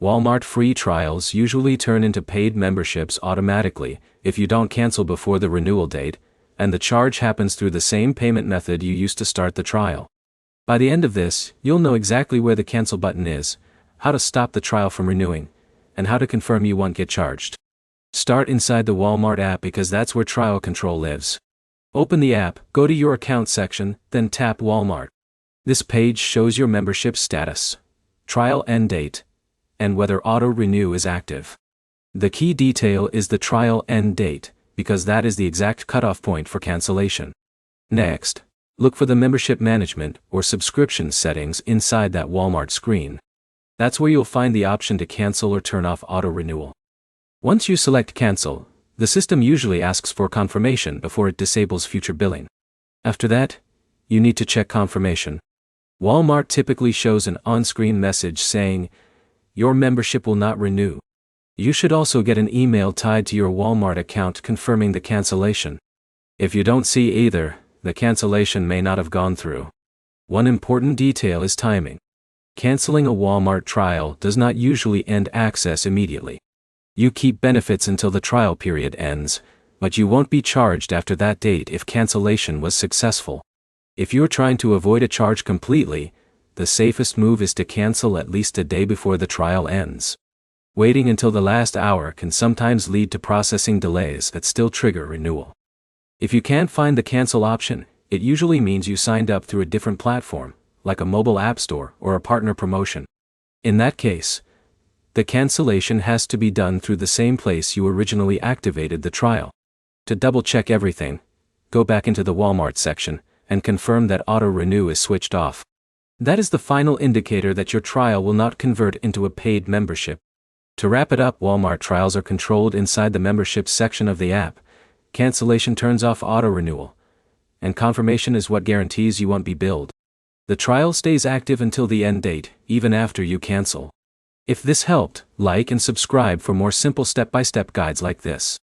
Walmart free trials usually turn into paid memberships automatically if you don't cancel before the renewal date, and the charge happens through the same payment method you used to start the trial. By the end of this, you'll know exactly where the cancel button is, how to stop the trial from renewing, and how to confirm you won't get charged. Start inside the Walmart app because that's where trial control lives. Open the app, go to your account section, then tap Walmart. This page shows your membership status, trial end date, and whether auto-renew is active. The key detail is the trial end date, because that is the exact cutoff point for cancellation. Next, look for the membership management or subscription settings inside that Walmart screen. That's where you'll find the option to cancel or turn off auto-renewal. Once you select cancel, the system usually asks for confirmation before it disables future billing. After that, you need to check confirmation. Walmart typically shows an on-screen message saying, "Your membership will not renew." You should also get an email tied to your Walmart account confirming the cancellation. If you don't see either, the cancellation may not have gone through. One important detail is timing. Canceling a Walmart trial does not usually end access immediately. You keep benefits until the trial period ends, but you won't be charged after that date if cancellation was successful. If you're trying to avoid a charge completely, the safest move is to cancel at least a day before the trial ends. Waiting until the last hour can sometimes lead to processing delays that still trigger renewal. If you can't find the cancel option, it usually means you signed up through a different platform, like a mobile app store or a partner promotion. In that case, the cancellation has to be done through the same place you originally activated the trial. To double-check everything, go back into the Walmart section and confirm that auto-renew is switched off. That is the final indicator that your trial will not convert into a paid membership. To wrap it up, Walmart trials are controlled inside the memberships section of the app. Cancellation turns off auto-renewal, and confirmation is what guarantees you won't be billed. The trial stays active until the end date, even after you cancel. If this helped, like and subscribe for more simple step-by-step guides like this.